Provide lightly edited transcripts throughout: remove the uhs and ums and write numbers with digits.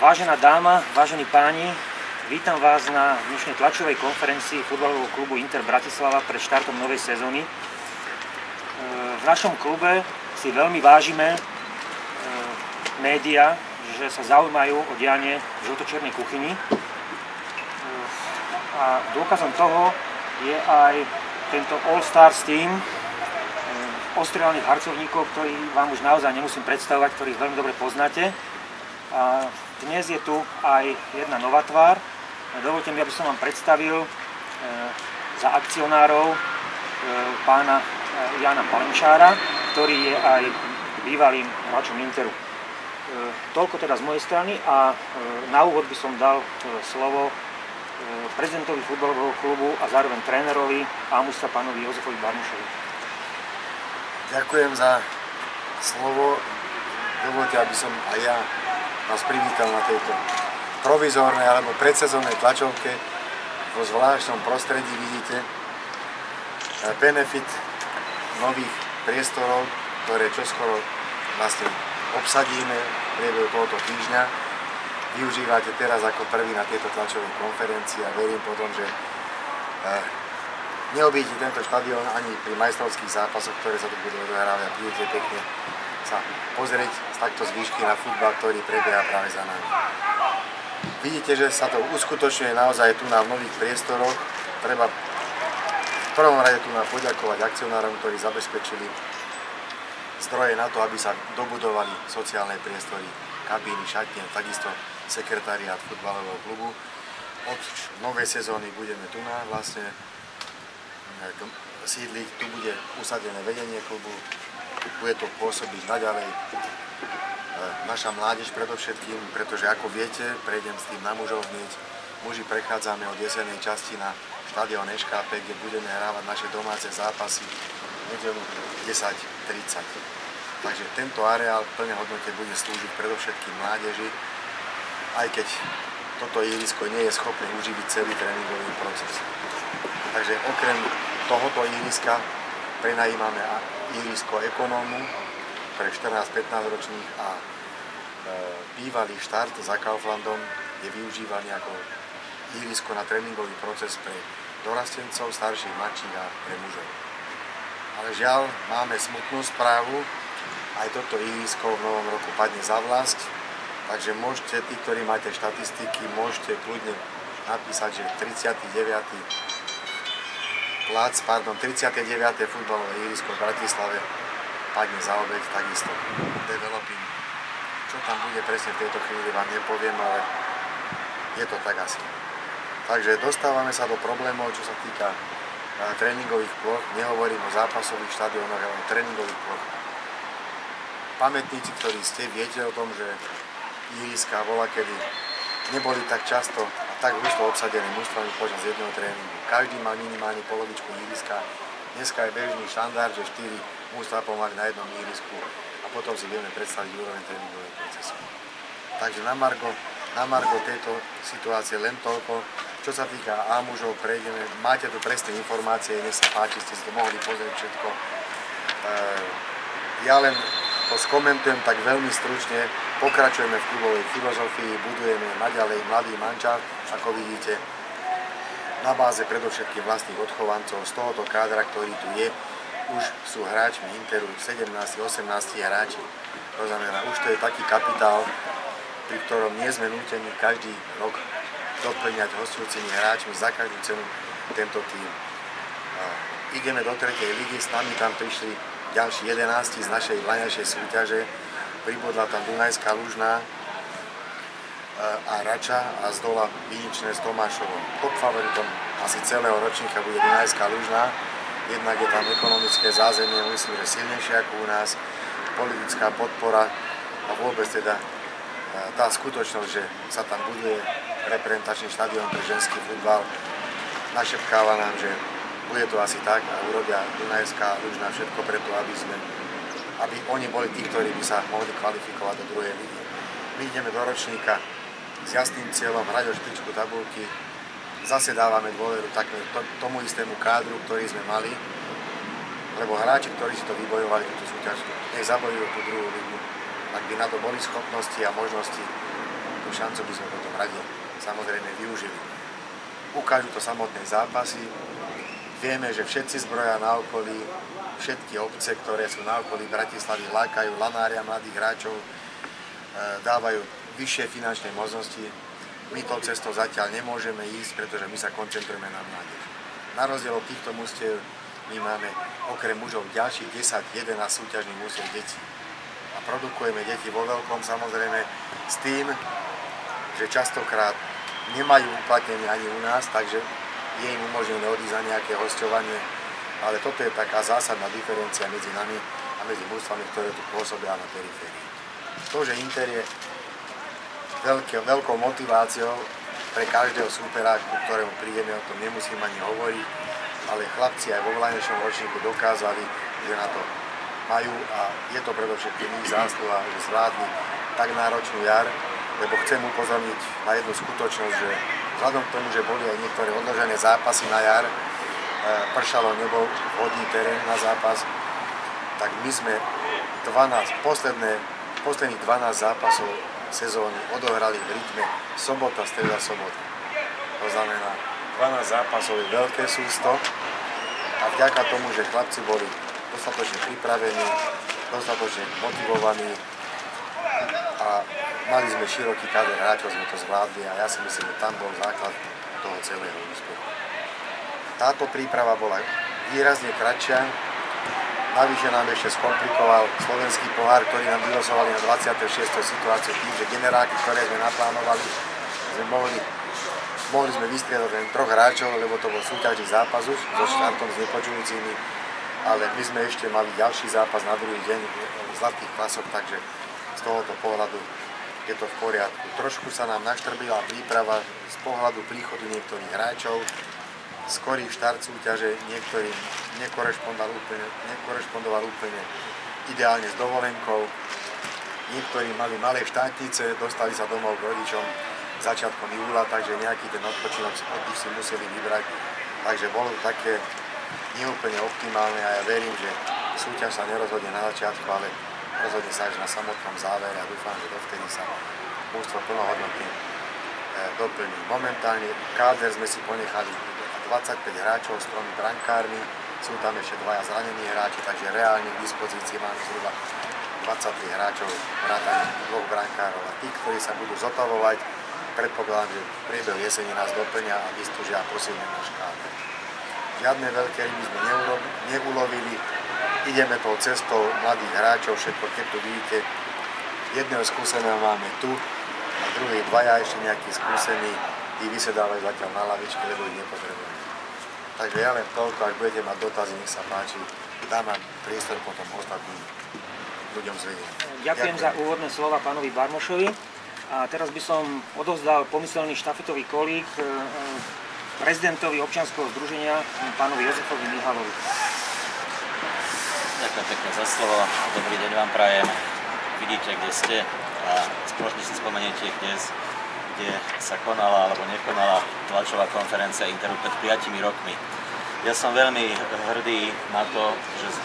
Vážená dáma, vážení páni, vítam vás na dnešnej tlačovej konferencii futbalového klubu Inter Bratislava pred štartom novej sezóny. V našom klube si veľmi vážime médiá, že sa zaujímajú o dianie v žlto-čiernej kuchyni. A dôkazom toho je aj tento All-Stars team ostrieľaných harcovníkov, ktorý vám už naozaj nemusím predstavovať, ktorých veľmi dobre poznáte. A dnes je tu aj jedna nová tvár. Dovolte mi, aby som vám predstavil za akcionárov pána Jána Palenčára, ktorý je aj bývalým hráčom Interu. Toľko teda z mojej strany a na úvod by som dal slovo prezidentovi futbalového klubu a zároveň trénerovi Ámusa pánovi Jozefovi Barmušovi. Ďakujem za slovo. Dovoľte, aby som aj ja vás privítal na tejto provizórnej alebo predsezónnej tlačovke. Vo zvláštnom prostredí vidíte benefit nových priestorov, ktoré čoskoro vlastne obsadíme v priebehu tohoto týždňa. Využívate teraz ako prvý na tejto tlačovej konferencii a verím potom, že neobídete tento štadión ani pri majstrovských zápasoch, ktoré sa tu budú odohrávať a prídete pekne sa pozrieť z takto zvýšky na futbal, ktorý prebieha práve za nami. Vidíte, že sa to uskutočňuje naozaj tu na nových priestoroch. Treba v prvom rade tu poďakovať akcionárom, ktorí zabezpečili zdroje na to, aby sa dobudovali sociálne priestory, kabíny, šatne, takisto sekretariát futbalového klubu. Od novej sezóny budeme tu vlastne sídliť, tu bude usadené vedenie klubu, bude to pôsobiť naďalej naša mládež predovšetkým, pretože ako viete, prejdem s tým na mužov hneď. Muži prechádzame od jesennej časti na štadión ŠKP, kde budeme hrávať naše domáce zápasy v nedeľu 10:30. Takže tento areál v plnej hodnote bude slúžiť predovšetkým mládeži, aj keď toto ihrisko nie je schopné uživiť celý tréningový proces. Takže okrem tohoto ihriska prenajímame ihrisko ekonómu pre 14-15 ročných a bývalý štart za Kauflandom je využívaný ako ihrisko na tréningový proces pre dorastencov, starších, mladších a pre mužov. Ale žiaľ, máme smutnú správu, aj toto ihrisko v novom roku padne za vlast, takže môžete, tí, ktorí máte štatistiky, môžete kľudne napísať, že 39. futbalové ihrisko v Bratislave padne za obeť, takisto developing. Čo tam bude presne v tejto chvíli, vám nepoviem, ale je to tak asi. Takže dostávame sa do problémov, čo sa týka tréningových ploch. Nehovorím o zápasových štadiónoch, ale o tréningových ploch. Pamätníci, ktorí ste, viete o tom, že ihriska voľakedy neboli tak často a tak husto obsadené mužstvami počas jedného tréningu. Každý má minimálne polovičku ihriska. Dneska je bežný štandard, že 4 mužstvá pomaly na jednom ihrisku a potom si vieme predstaviť úroveň tréningového procesu. Takže na margo tejto situácie len toľko. Čo sa týka A-mužov, prejdeme. Máte tu presné informácie, nech sa páči, ste si to mohli pozrieť všetko. Ja len to skomentujem tak veľmi stručne. Pokračujeme v klubovej filozofii, budujeme naďalej mladý mančaft, ako vidíte, na báze predovšetkým vlastných odchovancov z tohoto kádra, ktorý tu je. Už sú hráčmi Interu 17-18 hráči. To znamená, už to je taký kapitál, pri ktorom nie sme nútení každý rok doplňať hostujúcimi hráčmi za každú cenu tento tým. Ideme do 3. ligy, s nami tam prišli ďalší 11 z našej vlaňajšej súťaže. Pribudla tam Dunajská Lužná a Rača a z dola Viničné s Tomášovom. Top favoritom asi celého ročníka bude Dunajská Lužná. Jednak je tam ekonomické zázemie, myslím, že silnejšie ako u nás, politická podpora a vôbec teda tá skutočnosť, že sa tam buduje reprezentačný štadión pre ženský futbal, našepkáva nám, že bude to asi tak a urobia Dunajská Lužná všetko preto, aby oni boli tí, ktorí by sa mohli kvalifikovať do druhej ligy. My ideme do ročníka s jasným cieľom hrať o špičku tabuľky. Zase dávame dôveru tomu istému kádru, ktorý sme mali, lebo hráči, ktorí si to vybojovali, túto súťaž, nech zabojujú tú druhú ligu. Ak by na to boli schopnosti a možnosti, tú šancu by sme potom radi samozrejme využili. Ukážu to samotné zápasy. Vieme, že všetci zbroja na okolí, všetky obce, ktoré sú na okolí Bratislavy, lákajú lanária mladých hráčov, dávajú vyššie finančné možnosti. My tou cestou zatiaľ nemôžeme ísť, pretože my sa koncentrujeme na mládež. Na rozdiel od týchto mužstiev my máme okrem mužov ďalších 10-11 súťažných mužstiev detí. A produkujeme deti vo veľkom, samozrejme s tým, že častokrát nemajú uplatnenie ani u nás, takže je im umožnené odísť na nejaké hosťovanie, ale toto je taká zásadná diferencia medzi nami a medzi mužstvami, ktoré tu pôsobia na periférii. To, že Inter je veľkou motiváciou pre každého súpera, ku ktorému prídeme, o tom nemusím ani hovoriť, ale chlapci aj vo vládnejšom ročníku dokázali, že na to majú a je to predovšetkým ich zásluha, že zvládli tak náročnú jar, lebo chcem upozorniť na jednu skutočnosť, že vzhľadom k tomu, že boli aj niektoré odložené zápasy na jar, pršalo, nebol vhodný terén na zápas, tak my sme posledných 12 zápasov sezóny odohrali v rytme sobota, streda, sobota. To znamená, 12 zápasov je veľké sústo a vďaka tomu, že chlapci boli dostatočne pripravení, dostatočne motivovaní a mali sme široký kader hráčov, sme to zvládli a ja si myslím, že tam bol základ toho celého úspechu. Táto príprava bola výrazne kratšia, navyše nám ešte skomplikoval slovenský pohár, ktorý nám vylosovali na 26. situáciu tým, že generáky, ktoré sme naplánovali, mohli sme vystriedať len 3 hráčov, lebo to bol súťažný zápas už so štartom s nepočujúcimi, ale my sme ešte mali ďalší zápas na druhý deň zlatých klasok, takže z tohoto pohľadu je to v poriadku. Trošku sa nám naštrbila príprava z pohľadu príchodu niektorých hráčov, skorý štart súťaže niektorým nekorešpondoval úplne ideálne s dovolenkou, niektorí mali malé štátnice, dostali sa domov k rodičom začiatkom júla, takže nejaký ten odpočinok si museli vybrať, takže bolo také neúplne optimálne a ja verím, že súťaž sa nerozhodne na začiatku, ale rozhodne sa až na samotnom závere a dúfam, že dovtedy sa mužstvo plnohodnotne doplní. Momentálne káder sme si ponechali 25 hráčov s 3 brankármi, sú tam ešte 2 zranení hráči, takže reálne k dispozícii máme zhruba 23 hráčov, vrátane 2 brankárov a tí, ktorí sa budú zotavovať, predpokladám, že v priebehu jesene nás doplňa a vystúžia a prosíme náš káder. Žiadne veľké ryby sme neulovili, ideme tou cestou mladých hráčov, všetko, keď tu vidíte, jedného skúseného máme tu a druhý 2 ešte nejakí skúsení, tí vysedávajú zatiaľ na lavičke, lebo ich nepotrebujeme. Takže ja len toľko, ak budete mať dotazy, nech sa páči, dám vám priestor potom ostatným ľuďom z vedenia. Ďakujem za úvodné slova pánovi Barmošovi a teraz by som odovzdal pomyselný štafetový kolík prezidentovi občianskeho združenia, pánovi Jozefovi Mihalovi. Ďakujem pekne za slovo, dobrý deň vám prajem. Vidíte, kde ste a spoločne si spomeniete, kde sa konala alebo nekonala tlačová konferencia Interu pred 5 rokmi. Ja som veľmi hrdý na to,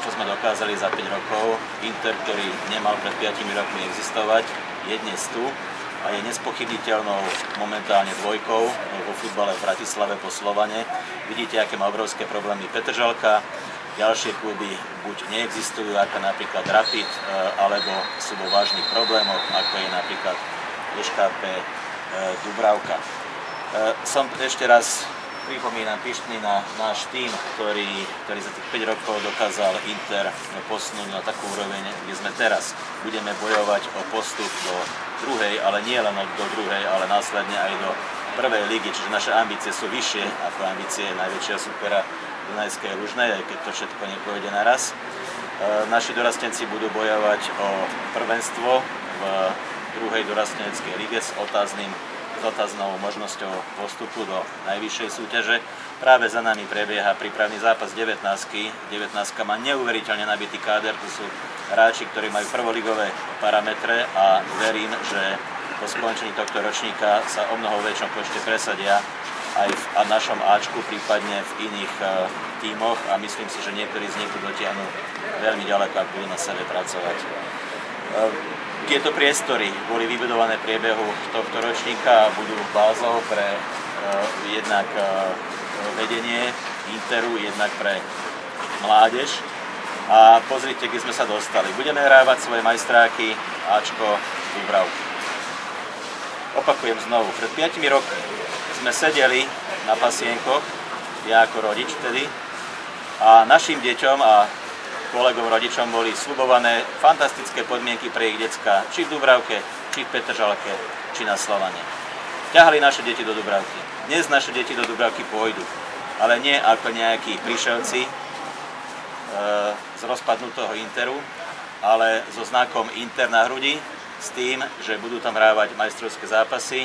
čo sme dokázali za 5 rokov. Inter, ktorý nemal pred 5 rokmi existovať, je dnes tu a je nespochybniteľnou momentálne dvojkou vo futbale v Bratislave po Slovane. Vidíte, aké má obrovské problémy Petržalka. Ďalšie kluby buď neexistujú, ako napríklad Rapid, alebo sú vo vážnych problémoch, ako je napríklad SKP Dubravka. Som ešte raz, pripomínam, pyšný na náš tím, ktorý za tých 5 rokov dokázal Inter posunúť na takú úroveň, kde sme teraz. Budeme bojovať o postup do druhej, ale nie len do druhej, ale následne aj do prvej ligy, čiže naše ambície sú vyššie ako ambície najväčšieho supera Dunajskej Lužnej, aj keď to všetko nepôjde naraz. Naši dorastenci budú bojovať o prvenstvo v druhej dorasteneckej lige s otáznou možnosťou postupu do najvyššej súťaže. Práve za nami prebieha prípravný zápas 19-ky. 19-ka má neuveriteľne nabitý káder, tu sú hráči, ktorí majú prvoligové parametre a verím, že po skončení tohto ročníka sa o mnoho väčšom počte presadia aj v našom Ačku, prípadne v iných tímoch a myslím si, že niektorí z nich dotiahnu veľmi ďaleko, ak budú na sebe pracovať. Tieto priestory boli vybudované v priebehu tohto ročníka a budú bázou pre jednak vedenie Interu, jednak pre mládež. A pozrite, kde sme sa dostali. Budeme hrávať svoje majstráky Ačko Dúbravky. Opakujem znovu, pred 5 rokmi sme sedeli na pasienkoch, ja ako rodič vtedy, a našim deťom a kolegom rodičom boli sľubované fantastické podmienky pre ich decka, či v Dúbravke, či v Petržalke, či na Slovane. Ťahali naše deti do Dúbravky. Dnes naše deti do Dúbravky pôjdu, ale nie ako nejakí prišelci z rozpadnutého Interu, ale so znakom Inter na hrudi, s tým, že budú tam hrávať majstrovské zápasy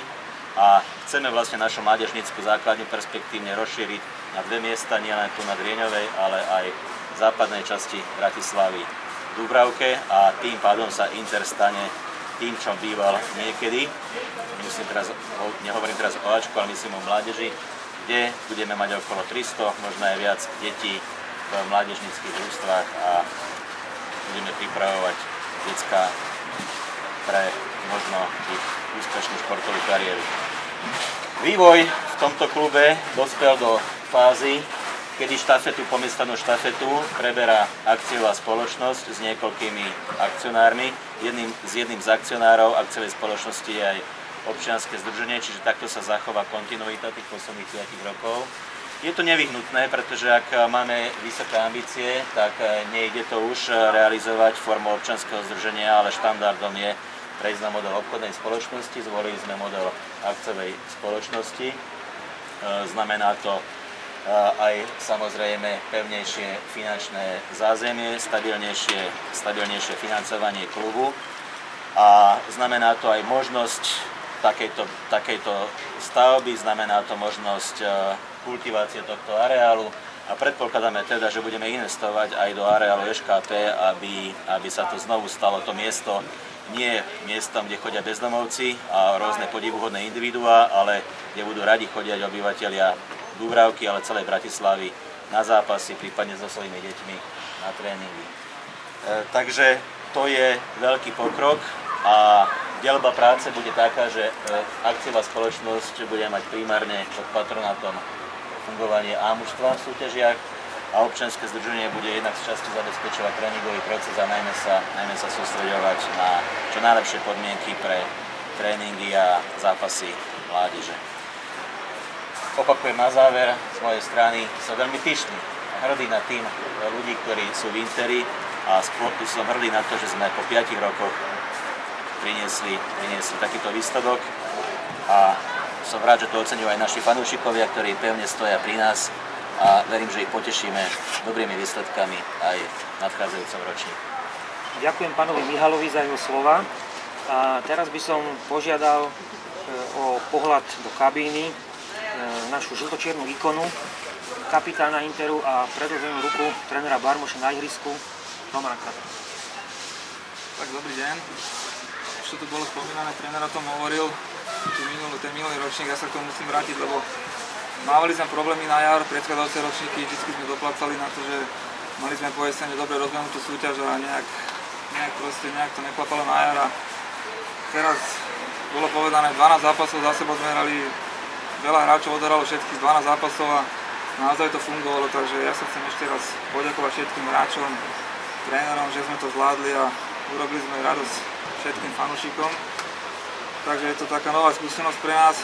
a chceme vlastne našu mládežnícku základňu perspektívne rozšíriť na 2 miesta, nielen tu na Drieňovej, ale aj v západnej časti Bratislavy v Dúbravke a tým pádom sa Inter stane tým, čo býval niekedy. Nehovorím teraz o Ačku, ale myslím o mládeži, kde budeme mať okolo 300, možno aj viac detí v mládežníckych družstvách a budeme pripravovať decká pre možno ich úspešnú športovú kariéru. Vývoj v tomto klube dospel do fázy, kedy pomiestanú štafetu preberá akciová spoločnosť s niekoľkými akcionármi. Jedným z akcionárov akciovej spoločnosti je aj občianske združenie, čiže takto sa zachová kontinuita tých posledných 5 rokov. Je to nevyhnutné, pretože ak máme vysoké ambície, tak nejde to už realizovať formou občianskeho združenia, ale štandardom je prejsť na model obchodnej spoločnosti. Zvolili sme model akciovej spoločnosti. Znamená to aj samozrejme pevnejšie finančné zázemie, stabilnejšie financovanie klubu a znamená to aj možnosť takejto stavby, znamená to možnosť kultivácie tohto areálu a predpokladáme teda, že budeme investovať aj do areálu ŠKP, aby sa to znovu stalo to miesto, nie miestom, kde chodia bezdomovci a rôzne podivuhodné individuá, ale kde budú radi chodiať obyvatelia Dúbravky, ale celej Bratislavy na zápasy, prípadne so svojimi deťmi na tréningy. Takže to je veľký pokrok a deľba práce bude taká, že akciová spoločnosť bude mať primárne pod patronátom fungovanie A-mužstva v súťažiach a občianske združenie bude jednak z časti zabezpečovať tréningový proces a najmä sa sústreďovať na čo najlepšie podmienky pre tréningy a zápasy mládeže. Opakujem na záver, z mojej strany som veľmi pyšný a hrdý na tým ľudí, ktorí sú v Interi a som hrdý na to, že sme po 5 rokoch priniesli takýto výsledok a som rád, že to oceňujú aj naši fanúšikovia, ktorí pevne stoja pri nás a verím, že ich potešíme dobrými výsledkami aj v nadchádzajúcom ročníku. Ďakujem pánovi Mihalovi za jeho slova a teraz by som požiadal o pohľad do kabíny našu žltočiernu ikonu, kapitána Interu a predĺženú ruku trénera Barmoša na ihrisku, Romana Krata. Tak dobrý deň. Už to tu bolo spomínané, tréner o tom hovoril, ten minulý ročník, ja sa k tomu musím vrátiť, lebo mávali sme problémy na jar, predchádzajúce ročníky, vždy sme doplácali na to, že mali sme po jesene dobre rozbehnutú súťaž a nejak to neklapalo na jar a teraz bolo povedané 12 zápasov za sebou sme hrali. Veľa hráčov odohralo všetkých 12 zápasov a naozaj to fungovalo, takže ja sa chcem ešte raz poďakovať všetkým hráčom, trénerom, že sme to zvládli a urobili sme radosť všetkým fanúšikom. Takže je to taká nová skúsenosť pre nás,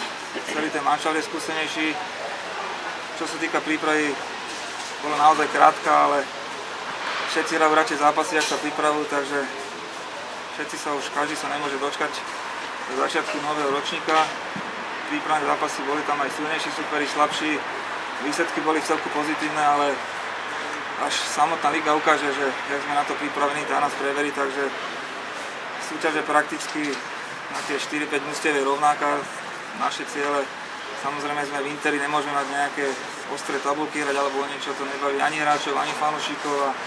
celý ten manšaft je skúsenejší. Čo sa týka prípravy, bola naozaj krátka, ale všetci hrajú radšej zápasy, ak sa pripravujú, takže každý sa nemôže dočkať do začiatku nového ročníka. Prípravné zápasy boli tam aj silnejší superi, slabší, výsledky boli vcelku pozitívne, ale až samotná liga ukáže, že jak sme na to pripravení, tá nás preverí, takže súťaž je prakticky na tie 4-5 mužstiev je rovnaká, naše ciele, samozrejme sme v Interi, nemôžeme mať nejaké ostré tabulky hrať alebo niečo, to nebaví ani hráčov, ani fanúšikov a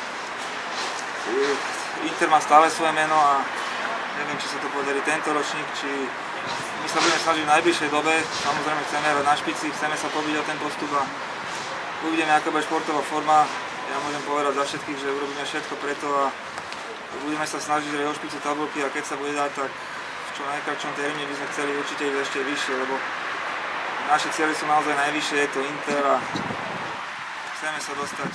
Inter má stále svoje meno a neviem, či sa to podarí tento ročník, či my sa budeme snažiť v najbližšej dobe, samozrejme chceme hrať na špici, chceme sa pobiť o ten postup a uvidíme, aká bude športová forma. Ja môžem povedať za všetkých, že urobíme všetko preto a budeme sa snažiť aj o špicu tabulky a keď sa bude dať, tak v čo najkratšom termíne by sme chceli určite ísť ešte vyššie, lebo naše cieľe sú naozaj najvyššie, je to Inter a chceme sa dostať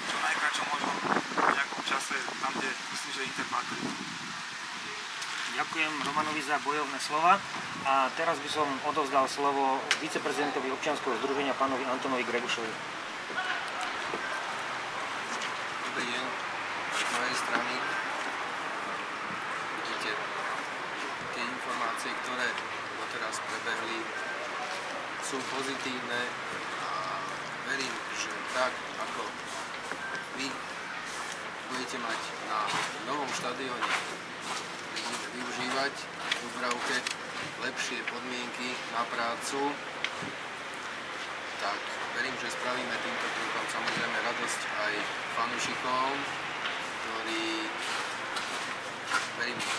čo najkratšom možno v nejakom čase tam, kde myslím, že Inter patrí. Ďakujem Romanovi za bojovné slova a teraz by som odovzdal slovo viceprezidentovi občianskeho združenia pánovi Antonovi Gregušovi. Dobrý deň z mojej strany. Vidíte, tie informácie, ktoré doteraz prebehli, sú pozitívne a verím, že tak ako vy budete mať na novom štadióne využívať v Dubravke lepšie podmienky na prácu, tak verím, že spravíme týmto krokom samozrejme radosť aj fanúšikom, ktorí verím v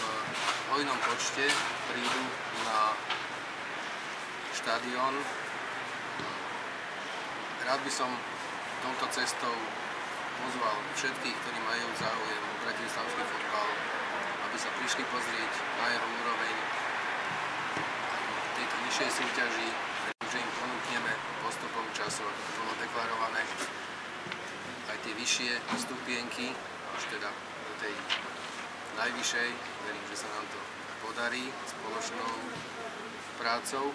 hojnom počte prídu na štadión. Rád by som touto cestou pozval všetkých, ktorí majú záujem o bratislavský futbal, aby sa prišli pozrieť na jeho úroveň v tejto vyššej súťaži, že im ponúkneme postupom času, ako to bolo deklarované, aj tie vyššie stupienky, až teda do tej najvyššej. Verím, že sa nám to podarí spoločnou prácou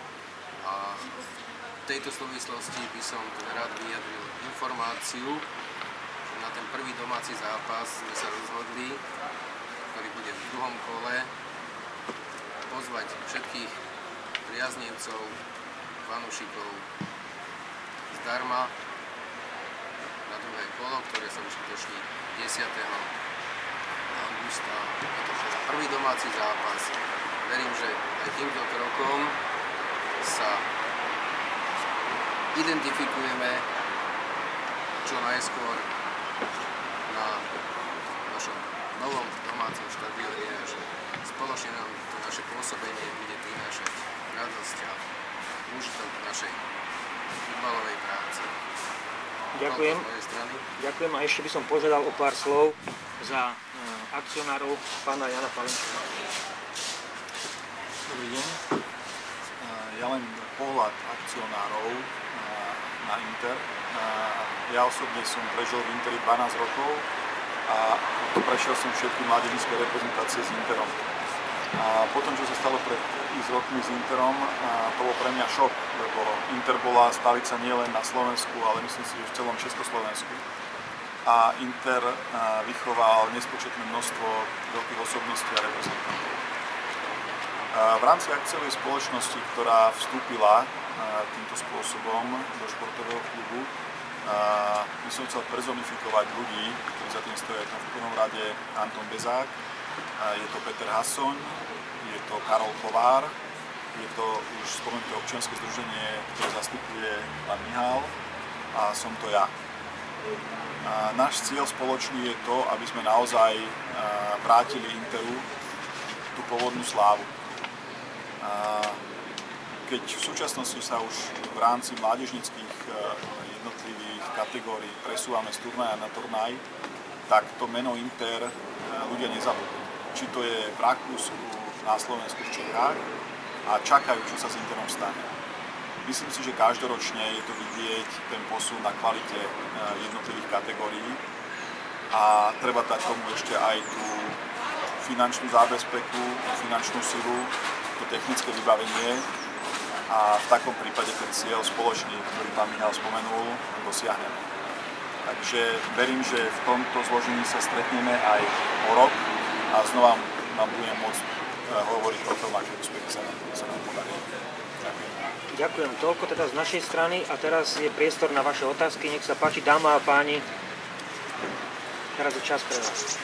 a v tejto súvislosti by som rád vyjadril informáciu, že na ten prvý domáci zápas sme sa rozhodli, ktorý bude v druhom kole, pozvať všetkých priaznivcov, fanúšikov zdarma na druhé kolo, ktoré sa uskutoční 10. augusta. Je to teda prvý domáci zápas. Verím, že aj týmto krokom sa identifikujeme čo najskôr na našom novom domácom štadióne a že spoločne nám to naše pôsobenie bude prinášať radosť a úžitok našej futbalovej práce. Ďakujem. Ďakujem a ešte by som požiadal o pár slov za akcionárov pána Jana Palenčíka. Dobrý deň. Ja len pohľad akcionárov na Inter. Ja osobne som prežil v Interi 12 rokov a prešiel som všetky mládežnícke reprezentácie s Interom. A potom, čo sa stalo pred x rokmi s Interom, to bol pre mňa šok, lebo Inter bola stolica nielen na Slovensku, ale myslím si, že v celom Československu. A Inter vychoval nespočetné množstvo veľkých osobností a reprezentantov. V rámci akciovej spoločnosti, ktorá vstúpila týmto spôsobom do športového klubu, by som chcel personifikovať ľudí, ktorí za tým stojí. V prvom rade Anton Bezák, je to Peter Hasoň, je to Karol Kovár, je to už spomenuté občianske združenie, ktoré zastupuje pán Mihál a som to ja. Náš cieľ spoločný je to, aby sme naozaj vrátili Interu tú pôvodnú slávu. Keď v súčasnosti sa už v rámci mládežníckych jednotlivých kategórií presúvame z turnaja na turnaj, tak to meno Inter ľudia nezabudnú. Či to je v Rakúsku, na Slovensku, v Čechách a čakajú, čo sa s Interom stane. Myslím si, že každoročne je to vidieť ten posun na kvalite jednotlivých kategórií a treba dať tomu ešte aj tú finančnú zábezpeku, finančnú silu, to technické vybavenie a v takom prípade ten cieľ spoločný, ktorý pán Mihál spomenul, dosiahneme. Takže verím, že v tomto zložení sa stretneme aj o rok a znova vám budem môcť hovoriť o tom, aké úspechy sa nám podarí. Ďakujem. Ďakujem. Toľko teda z našej strany a teraz je priestor na vaše otázky. Nech sa páči, dáma a páni. Teraz je čas pre vás.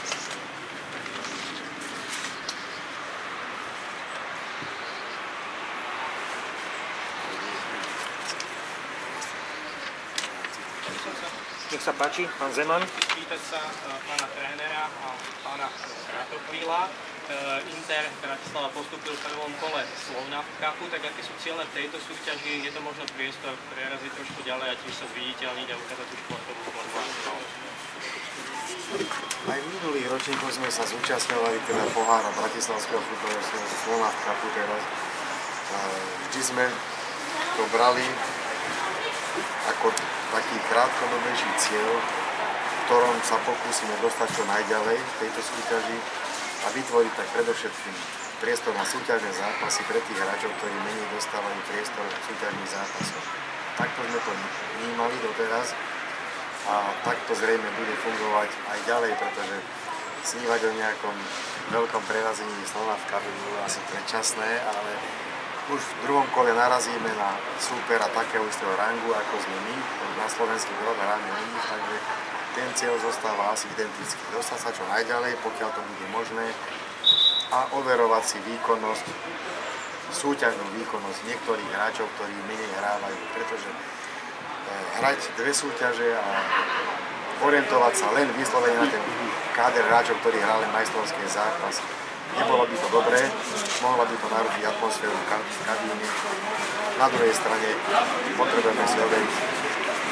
Nech sa páči, pán Zeman. Pýtať sa pána trénera a pána Ratopríla. Inter Bratislava postúpil v prvom kole Slovna v Kachu, tak aké sú cieľe v tejto súťaži? Je to možno priestor preraziť trošku ďalej a tiež sa zviditeľniť a ukázať tú športovú formu? Aj v minulých ročníkoch sme sa zúčastňovali teda pohára Bratislavského futbalového Slovnaft Cupu teraz. Vždy sme to brali ako taký krátkodobejší cieľ, v ktorom sa pokúsime dostať čo najďalej v tejto súťaži a vytvoriť tak predovšetkým priestor na súťažné zápasy pre tých hráčov, ktorí menej dostávajú priestor súťažných zápasov. Takto sme to vnímali doteraz a takto zrejme bude fungovať aj ďalej, pretože snívať o nejakom veľkom prerazení Slovnaft Cupu by bolo asi predčasné, ale už v druhom kole narazíme na súpera takého istého rangu, ako sme my, na slovenský rod hráme u nich, takže ten cieľ zostáva asi identický. Dostať sa čo najďalej, pokiaľ to bude možné, a overovať si výkonnosť, súťažnú výkonnosť niektorých hráčov, ktorí menej hrávajú, pretože hrať dve súťaže a orientovať sa len vyslovene na ten káder hráčov, ktorí hrali majstrovské zápasy, nebolo by to dobré, mohla by to narušiť atmosféru v kabíne. Na druhej strane potrebujeme si overiť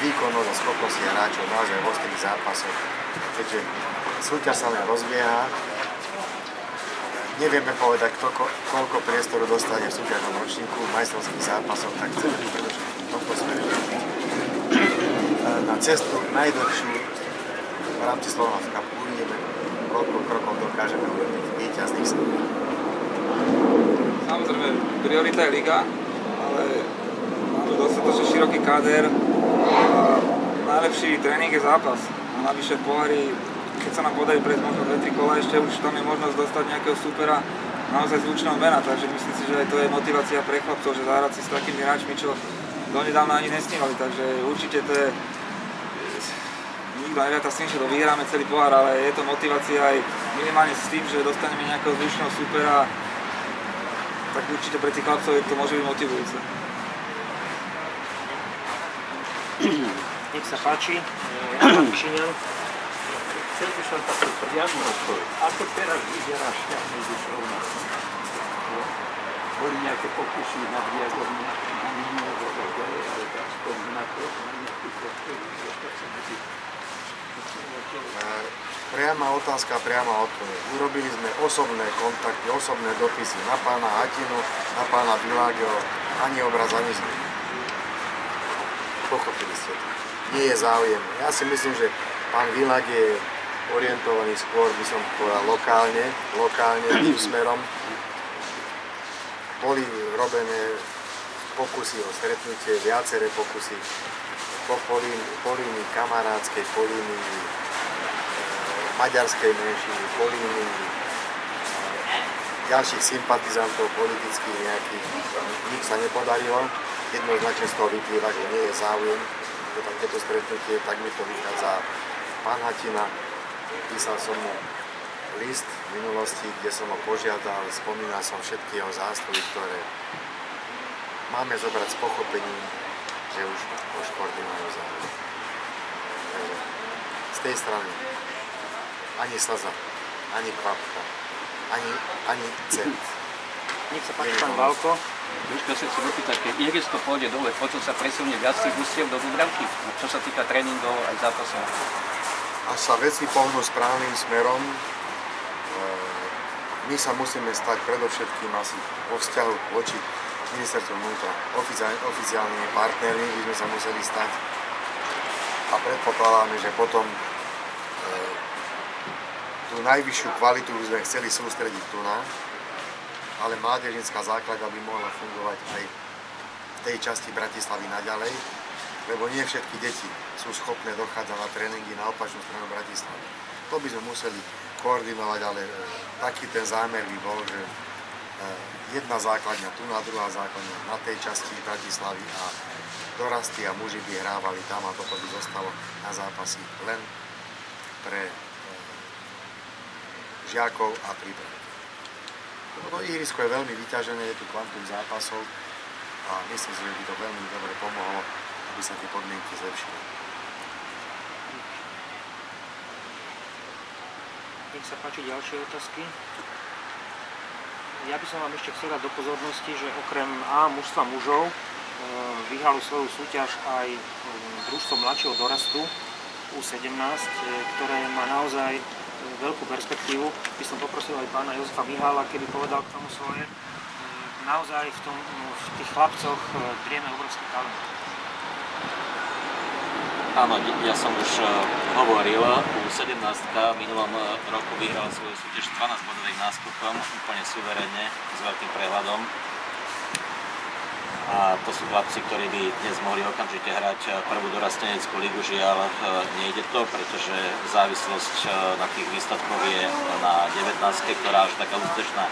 výkonnosť a schopnosti hráčov naozaj v ostrých zápasoch, keďže súťaž sa len rozbieha. Nevieme povedať, koľko priestoru dostane v súťažnom ročníku v majstrovských zápasoch, tak chceme predovšetkým v tomto smere na cestu najdlhšiu v rámci Slovnaft Cupu uvidíme, koľko krokov dokážeme urobiť víťazných súťaží. Samozrejme, priorita je liga, ale máme dostatočne široký káder a najlepší tréning je zápas. A navyše v pohári, keď sa nám podarí prejsť možno 2-3 kola, ešte už tam je možnosť dostať nejakého supera naozaj zvučného mena, takže myslím si, že aj to je motivácia pre chlapcov, že zahrať si s takými hráčmi, čo donedávna ani nesnívali, takže určite to je nikto neráta s tým, že to vyhráme celý pohár, ale je to motivácia aj minimálne s tým, že dostaneme nejakého zvučného supera, tak určite pre tých chlapcov to môže byť motivujúce. Nech sa páči, Jan Kšiňan. Chcel by som takú priamu odpoveď. Ako teraz vyzerá šťah medzi Slovnaftom? Boli nejaké pokusy na diagonálne, na minulého roku, ale aspoň na to, na nejaký postoj, dostať sa medzi. Priama otázka, priama odpoveď. Urobili sme osobné kontakty, osobné dopisy na pána Hatinu, na pána Világio, ani obraz, ani zvuk. Pochopili ste to. Nie je záujem. Ja si myslím, že pán Világ je orientovaný skôr, by som povedal, lokálne tým smerom. Boli robené pokusy o stretnutie, viaceré pokusy po línii kamarádskej, po línii maďarskej menšiny, po línii ďalších sympatizantov politických nejakých. Nič sa nepodarilo. Jednoznačne z toho vyplýva, že nie je záujem o takéto stretnutie, tak mi to vychádza pán Hatina. Písal som mu list v minulosti, kde som ho požiadal, spomínal som všetky jeho zásluhy, ktoré máme zobrať s pochopením, že už športy majú záujem. Takže z tej strany ani slza, ani kvapka, ani cent. Nech sa páči, pán Válko. Duško sa chcem opýtať, keď Iris to pôjde dole, potom sa presunie viac tých ústiev do Dubravky, čo sa týka tréningov aj zápasov. Až sa veci pohnú správnym smerom, my sa musíme stať predovšetkým asi vo vzťahu voči ministerstvu vnútra. Oficiálnymi partnermi by sme sa museli stať a predpokladáme, že potom tú najvyššiu kvalitu by sme chceli sústrediť tu na, ale mládežnícka základňa by mohla fungovať aj v tej časti Bratislavy naďalej, lebo nie všetky deti sú schopné dochádzať na tréningy na opačnú stranu Bratislavy. To by sme museli koordinovať, ale taký ten zámer by bol, že jedna základňa tu na, druhá základňa na tej časti Bratislavy a dorasty a muži by hrávali tam a toto by zostalo na zápasy len pre žiakov a príprav. No, ihrisko je veľmi vyťažené, je tu kvantum zápasov a myslím si, že by to veľmi dobre pomohlo, aby sa tie podmienky zlepšili. Nech sa páči ďalšie otázky. Ja by som vám ešte chcel dať do pozornosti, že okrem A mužstva mužov vyhralo svoju súťaž aj družstvo mladšieho dorastu U17, ktoré má naozaj veľkú perspektívu. By som poprosil aj pána Jozefa Mihála, keby povedal k tomu svoje. Naozaj v tých chlapcoch drieme obrovský talent. Áno, ja som už hovoril, U17 v minulom roku vyhrala svoju súťaž 12-bodovým náskokom, úplne suverénne, s veľkým prehľadom. A to sú chlapci, ktorí by dnes mohli okamžite hrať prvú dorasteneckú ligu. Žiaľ, nejde to, pretože závislosť na tých výsledkoch je na 19, ktorá až taká úspešná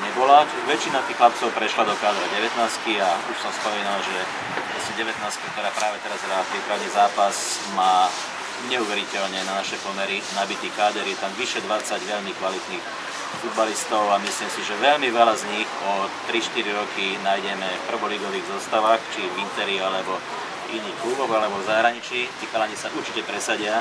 nebola. Väčšina tých chlapcov prešla do kádra 19 a už som spomínal, že 19, ktorá práve teraz hrá prípravný zápas, má neuveriteľne na naše pomery nabitý káder. Je tam vyše 20 veľmi kvalitných futbalistov a myslím si, že veľmi veľa z nich o 3-4 roky nájdeme v prvoligových zostavách, či v Interi alebo v iných kluboch alebo v zahraničí. Tí chalani sa určite presadia,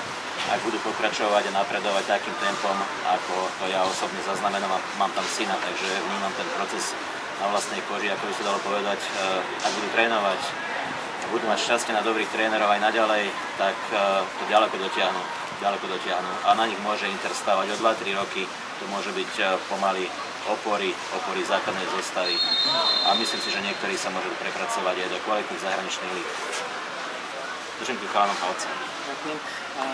ak budú pokračovať a napredovať takým tempom, ako to ja osobne zaznamenám a mám tam syna, takže vnímam ten proces na vlastnej koži, ako by sa dalo povedať. Ak budú trénovať a budú mať šťastie na dobrých trénerov aj naďalej, tak to ďaleko dotiahnu. A na nich môže Inter stávať o 2-3 roky. To môže byť pomaly opory základnej zostavy. A myslím si, že niektorí sa môžu prepracovať aj do kvalitných zahraničných líg. Držím tu chalanom palce. Ďakujem.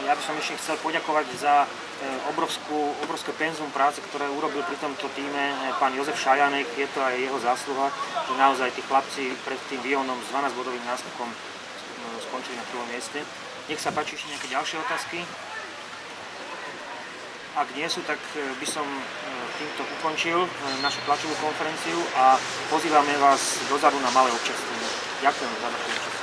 Ja by som ešte chcel poďakovať za obrovské penzum práce, ktoré urobil pri tomto týme pán Jozef Šajanek. Je to aj jeho zásluha, že naozaj tí chlapci pred tým Lyonom s 12-bodovým náskokom skončili na prvom mieste. Nech sa páči ešte nejaké ďalšie otázky. Ak nie sú, tak by som týmto ukončil našu tlačovú konferenciu a pozývame vás dozadu na malé občerstvenie. Ďakujem za vašu účasť.